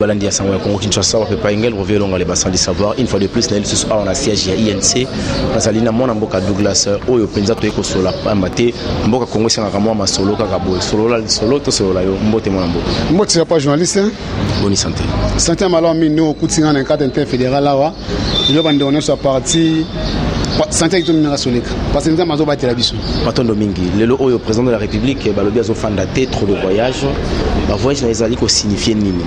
Balandia Sangoya Congo Kinshasa, on peut pas Engel revient dans les bassins du savoir. Une fois de plus, ce soir on a siège à INC. Nasalina mon amboka Douglas Oyo Penza to eko sola pambate mboka Congo sanga kamwa masolo kakabo solo la solo to solo la yo mbote mon ambo. Mbote c'est pas journaliste hein? Bonne santé. Santé malo mino kutinga na cadre interfédéral là. Yo bande on est parti santé to minga soleka. Parce que nous avons battu la biso. Matondo mingi. Lelo Oyo président de la République balobi azo fandaté trop de voyages. Ba voyage na ezali ko signifier nini?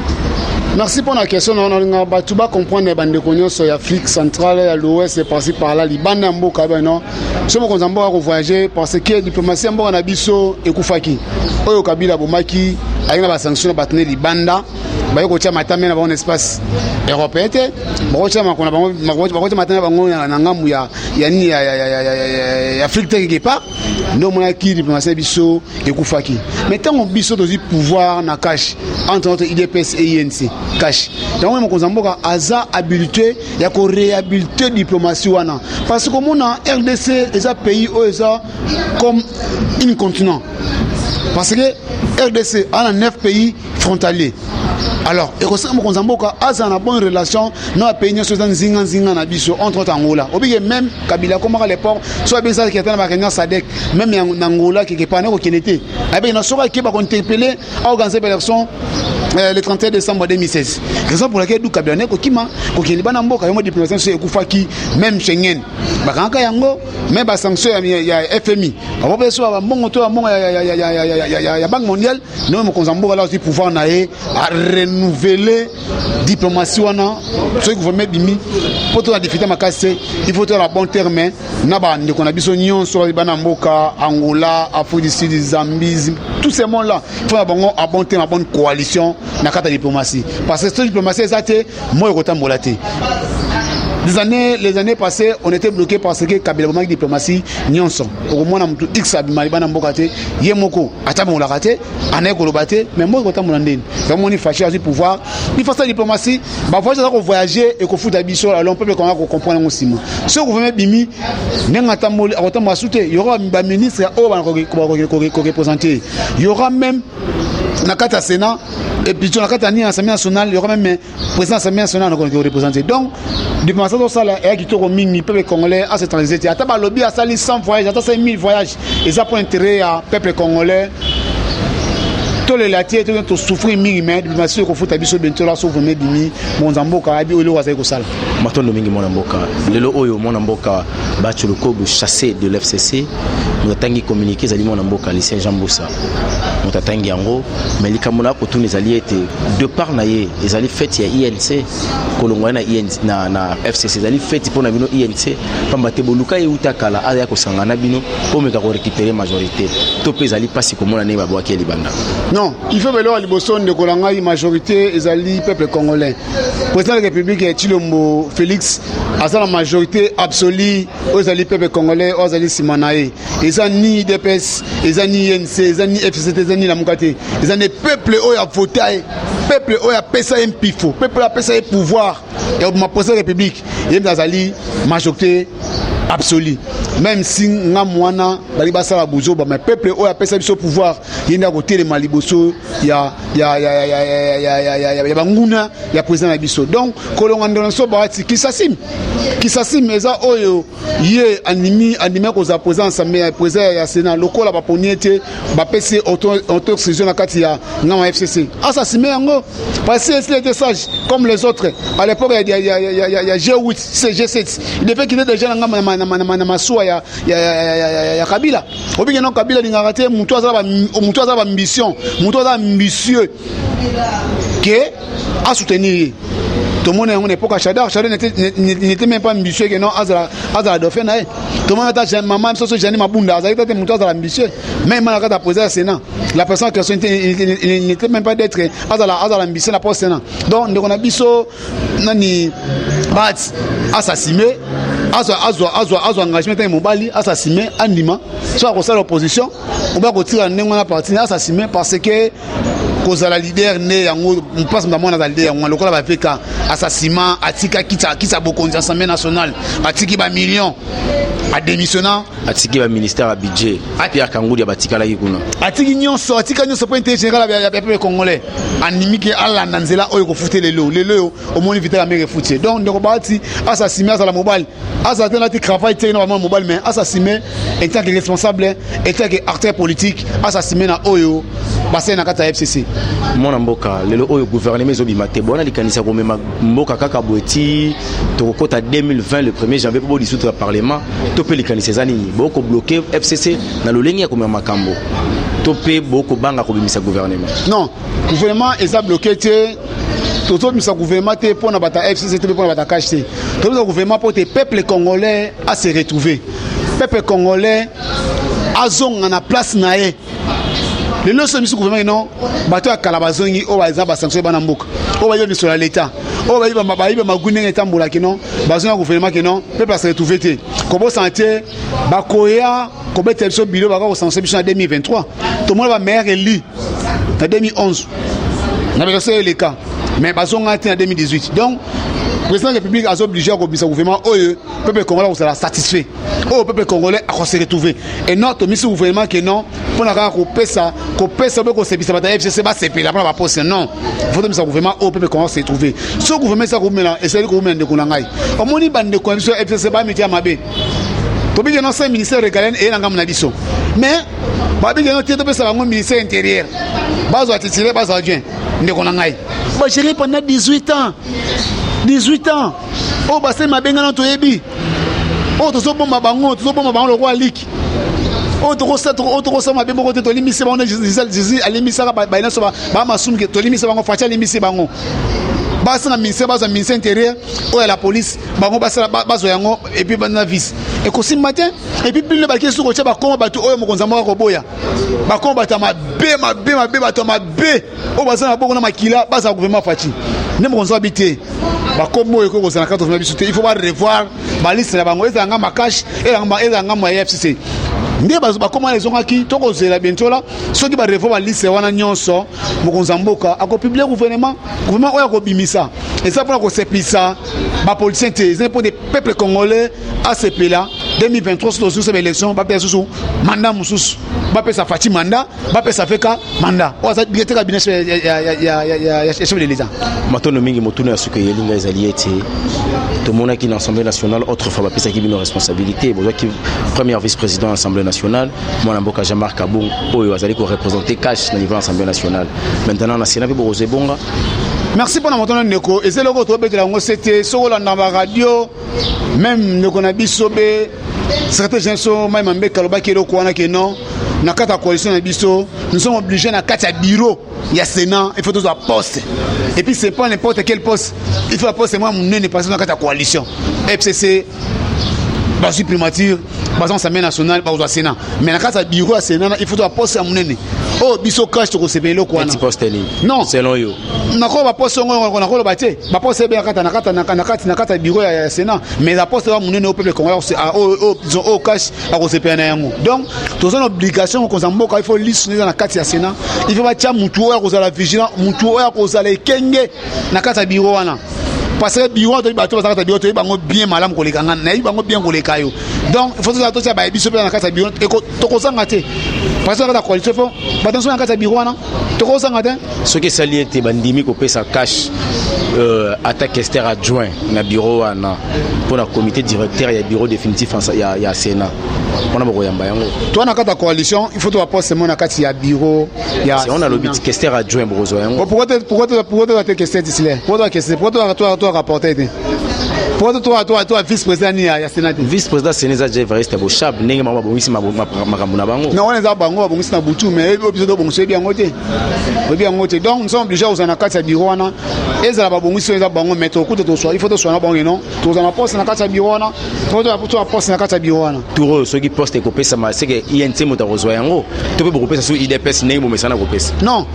Merci pour la question. On a tout bas comprendre les bandes de cognon sur l'Afrique centrale, à l'Ouest et par-ci par-là. Les bandes en boka non. Si on a voyager parce que diplomatie en boka nabiso et koufaki. Oyo kabila bomaki, avec la sanction batner les bandes. Bayo kocha matame na bon espace européen. Bakocha makona bakocha matame bango na ngamu ya ni ya Afrique quelque part. Nous mona ki diplomatie biso et koufaki. Mais tant on biso dosi pouvoir na cash entre IDPS et INC. Cash. Donc on kozamboka aza habilité ya ko réhabiliter diplomatie wana parce que mon RDC est un pays où comme un continent. Parce que RDC a 9 pays frontaliers. Alors, et Kozamboka a une bonne relation dans les pays zinga na biso entre Angola. Oblige même Kabila comme à l'époque, soit bien ça qui était dans la SADC, même en Angola qui est pas au Kénété. Eh bien, on saura qui va interpeller à organiser l'élection le 31 décembre 2016. Raison pour laquelle Kabila ne kokima kokeli bana mboka yo diplomatie sur ekufaki même Schengen. Bakanka yango même ba sanction ya FMI. On va so ba mbongo to mbongo ya Banque mondiale, nous Kozamboka là aussi pouvoir naé à renouveler diplomatie wana ce gouvernement bimi pour la difficulté makase il faut avoir bon terme na ba ndeko na biso nyonso bana mboka Angola, Afrique du Sud, Zambie, tous ces mondes là il faut avoir un bon terme, une bonne coalition na carte diplomatie parce que cette diplomatie ça té moi kotambola té. Les années passées, on était bloqué parce que Kabila manque diplomatie nyonso. Au moins on a X abimali bana mbokate, yemoko atama la raté, ané kolobate, mais moi kotam molandine. Donc on est fâché à ce pouvoir. Il faut ça diplomatie, bah voyager et qu'on fout abisso alors on peut comprendre aussi. Ce gouvernement bimi nenga tamol atam souté, il y aura un ministre au représenter. Il y aura même na kata Sénat et puis sur la carte Assemblée nationale, il y aura même président de l'Assemblée nationale qui est représenté. Donc, diplomatie de ça, il y a qui tourne mini peuple congolais à cette transition. Il y a lobby à sali 100 voyages, il y a 1000 voyages. Et ça pour intérêt à peuple congolais. Tous les latiers, tous souffrir mini mais diplomatie qu'on fout à biso bientôt là sauve mais bimi mon zamboka abi olo wa zaiko sala. Matondo mingi mon amboka. Lelo oyo mon amboka battu le kogo chassé de l'FCC. Nous tangi communiquer zali mon amboka lycée Jean Boussa. Nous tangi yango mais likamona ko tous les alliés étaient de par naie les alliés fait ya INC kolongwa na INC na FCC zali fait pour na bino INC pambate boluka e utakala aya ko sangana bino pour me ko récupérer majorité. To pe zali pasi ko mona ne ba boaki libanda. Non, il faut veloir Liboson de Kolanga, majorité ezali peuple congolais. Président de la République Chilombo Félix a la majorité absolue aux alliés peuple congolais, aux alliés Simanae. Ils ont ni DPS, ils ont ni INC, ils ont ni FCC, ils ont ni la Moukate. Ils ont des peuples qui ont voté, peuple qui a payé un pifo, peuple qui a payé un pouvoir. Et on m'a posé la République. Il y a une majorité absolue. Même si Namwana, Balibasa la Bouzo, mais peuple qui a payé ce pouvoir, il y a un côté de Maliboso, il y a Banguna, il y a président Abisso. Donc, Kolongandonaso Barati, qui s'assume, mais ça, Oyo, yé animé qu'on a posé ensemble, président à Sénat, le col a pas poniété, va passer auto-saison à Katia, non FCC. Ah, ça s'y met en gros. Parce que s'il était sage, comme les autres, à l'époque, il y a G8, c'est G7. Il devait qu'il y ait déjà un Massoua, il y a Kabila. Au bout de Kabila, il a raté, Moutoisa ambition, Moutoisa ambitieux, qui a soutenu. Tout le monde est en époque à Chadar. Chadar n'était même pas ambitieux que non, Azara Dauphin. Tout le monde était maman, sauf Jani Mabunda. Azara était Moutoisa ambitieux. Même à la posé au Sénat. La personne qui n'était même pas d'être Azara ambitieux la poste Sénat. Donc, on a biso, nani, bat, assassiné. Azo engagement dans Mobali, assassiné, anima. Soit qu'on soit l'opposition, on va retirer un parti, assassiné parce que cause la leader né on passe dans la leader on le col va faire assassinat atika qui ça beaucoup d'Assemblée nationale atiki ba millions a démissionnant atiki ba ministère à budget Pierre Kangudi abatikala kuna atiki nyonso pour intérêt général ya peuple congolais animiki ala nanzela oyo ko futer lelo au monde vital amérique futer donc ndeko bati assassiner à la mobile assassiner ti travail te normalement mobile mais assassiner étant que responsable étant que acteur politique assassiner na oyo basé na kata FCC mona mboka lelo oyo gouvernement ezobima te bona likanisa ko mema mboka kaka boeti to kota 2020 le 1er janvier pour dissoudre le parlement to pe likanisa zani boko bloquer FCC na lolengi ya ko mema makambo to pe boko banga ko bimisa gouvernement non gouvernement eza bloqué te toto misa gouvernement te pona bata FCC te pona bata cash te to misa gouvernement pour te peuple congolais à se retrouver peuple congolais azonga na place nae le leçon du gouvernement non bato ya kalabazongi o baza ba sanction bana mboka o ba yo sur l'état o ba yiba mabayiba magune etambola kino bazonga gouvernement kino peuple se retrouver te kobo santé bakoya ko bete biso bilo ba ko sanction biso en 2023 tout le monde va meilleur élu en 2011 na versé les cas mais bazonga en 2018 donc le président de la République a obligé à obéir au gouvernement. Le peuple congolais sera satisfait. Le peuple congolais a se retrouvé. Et non, le gouvernement qui non, pour la couper ça, couper ça, pour que c'est pas FCC, c'est pas la pas poste. Non, il faut que le gouvernement, le peuple congolais se retrouve. Ce gouvernement, ça gouvernement, et c'est le gouvernement de Konangai. Au moins, il y a des conditions FCC, pas métier à Mabé. Tu peux dire non, c'est le ministère régalien et l'engagement d'addition. Mais, tu peux dire ça, le ministère intérieur. Base à titulaire, base à adjoint de Konangai. J'ai géré pendant 18 ans. 18 ans. Oh, bah c'est ma bengana to yebi. Oh, to so bomba bango le roi lik. Oh, to rosa ma bembo to limisi bango Jésus alimisa ba ina so ba masum ke to limisi bango facha limisi bango. Basa na ministère intérieur ou la police bango basa bazo yango et puis bana vice. Et kosi matin et puis le ba kesu ko cha ba komba batu oyo mokonza mo ko boya. Ba komba ta ma be bato ma be. Oh, basa na bongo na makila basa gouvernement fachi. Ne mokonza habité. Il faut revoir ma liste de bango ezanga makash ezanga ma FCC ndé bazuba comment les ont acquis to kozela bientôt là ceux qui va revoir ma liste wana nyonso mokonza mboka ako publier gouvernement oya ko bimisa et ça pour ko sepisa ba politicien c'est pour des peuples congolais à ce pays là 2023 sur ces élections ba pesa sous mandat mususu ba pesa fati mandat ba pesa feka mandat o ça directeur cabinet ya chef de l'état matono mingi motuna ya suka yelinga ezali ete tout le monde qui est dans l'Assemblée nationale autrefois ba pesa ki bino responsabilité boza ki premier vice-président de l'Assemblée nationale moi Mboka Jean-Marc Kabung oyo azali ko représenter cash na niveau de l'Assemblée nationale maintenant na Sénat bo bonga. Merci pour notre Neko. Et c'est le retour de la c'était sur la radio, même le Konabisobe, certains gens sont même en Bekaloba qui est au coin qui non, na kata coalition Nabiso, nous sommes obligés na kata bureau, il y a Sénat, il faut tous un poste. Et puis c'est pas n'importe quel poste, il faut un poste, moi mon n'est pas dans la kata coalition. FCC, basi primature, basi Assemblée nationale, basi Sénat. Mais na kata bureau à Sénat, il faut un poste à mon nez. Oh, biso cash to recevez le quoi. Non, selon yo. Nako ba poste on a ko baté. Ba poste be nakata bureau ya Sénat, mais la poste va munene au peuple congolais au cash à recevoir na yango. Donc, tous une obligation ko zamboka il faut liste na kati ya Sénat. Il faut ba tia mutu oya ko za vigilant, mutu oya ko za le kenge na kata bureau wana. Parce que bureau to ba to za kata bureau to bango bien malam ko lekanga na bango bien ko lekayo. Donc, il faut que to tia ba biso na kata bureau et to ko zanga te. Parce que la coalition faut attention à kata bureau wana to ko zanga te. Ce qui saliete bandimi ko pesa cash attaque Esther adjoint na bureau wana pour le comité directeur et bureau définitif ya Sénat. On a beaucoup yamba yango. Toi na kata coalition, il faut to poste mon na kati ya bureau ya. Si on a le but Esther adjoint brozo yango. Pourquoi tu question ici là? Pourquoi toi rapporter? Pourquoi toi vice-président ya Sénat? Vice-président Sénéza Jeveriste Bochab ndenge mama bongisi makambo na bango. Non, on les a bango bongisi na butu mais episode bongisi bien ngote. Bien ngote. Donc nous sommes obligés aux na kati ya bureau wana. Ezala ba bongisi eza bango mettre au côté to soit il faut to soit na bango non. To za na poste na kati ya bureau wana. To poste na kati ya bureau wana. Touro ceux qui poste ko pesa ma c'est que INT moto rezoa yango. To pe ko pesa sur IDPS ndenge bomesana ko pesa. Non.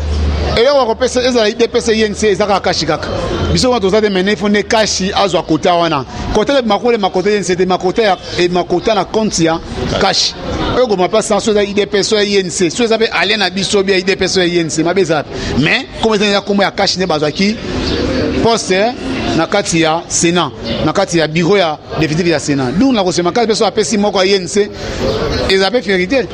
Et là on pesa ezala IDPS INC ezaka kashi kaka. Biso wa to za de mener faut ne kashi azwa kota wana. Côté makole makote c'était makote et makota na compte ya cash. Eux comme pas sans soit IDPS soit INC. Soit ça peut aller na biso bien IDPS soit INC ma bezat. Mais comme ça ya comme ya cash ne bazaki poste na kati ya Sénat na kati ya bureau ya définitif ya Sénat donc na kosema kati peso apesi moko INC ezape vérité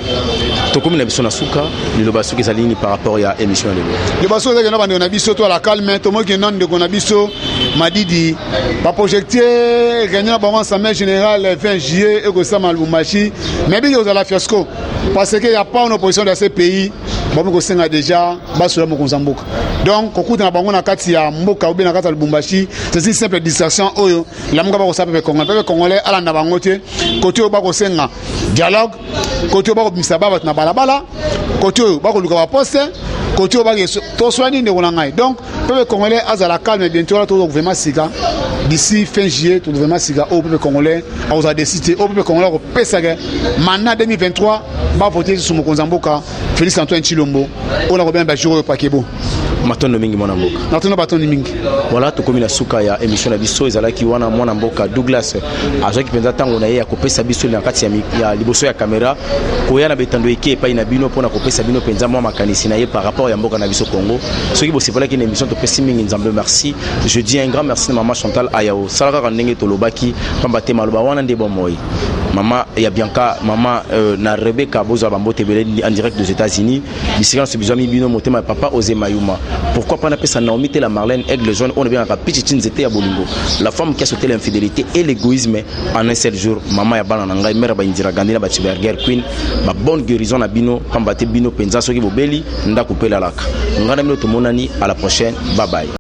to comme na biso na suka le baso ki zalini par rapport ya émission lelo le baso ezaki na bande na biso to la calme to mo ki non de kona biso madidi ba projecter réunion ba assemblée générale 20 juillet et ko sama Lubumbashi mais bi yo za la fiasco parce que y a pas une opposition dans ces pays bon ko senga déjà baso la mokonza mboka donc kokuta na bango na kati ya mboka ou bien na kati ya Lubumbashi c'est une simple distraction oyo la mboka ba ko sape congolais ala na bango te côté ba ko senga dialogue côté ba ko misa ba na balabala côté ba ko luka ba poste côté ba to soigner ne wona ngai donc peuple congolais azala calme bientôt là to vraiment siga d'ici fin juillet to vraiment siga au peuple congolais a décidé au peuple congolais ko pesa que mandat 2023 ba voter sur mokonza mboka Félix Antoine Tshilombo on a bien ba jour pakebo matondo mingi mwana mboka natono batondi mingi voilà to komi na suka ya émission na biso ezalaki wana mwana mboka Douglas azaki penza tango na ye ya kopesa biso na kati ya liboso ya kamera koya na betando eke epai na bino pona kopesa bino penza mwa makanisi na ye par rapport ya mboka na biso Congo soki bosepelaki na émission topesi mingi nzambe merci je dis un grand merci na maman Chantal Ayao salaka ndenge tolobaki pamba te maloba wana nde bomoi maman ya Bianca maman na Rebecca boza bambote belé en direct des États-Unis bisika se bizami bino motema papa Ozé Mayuma pourquoi pas na pesa Naomi te la Marlène Aigle jaune on est bien rapide nzete ya bolingo la femme qui a sauté l'infidélité et l'égoïsme en un seul jour maman ya bana ngai mère ba indira gandina ba Chiberger Queen ba bonne guérison na bino pamba te bino penza soki bobeli ndakupela laka ngana bino tomonani à la prochaine bye bye.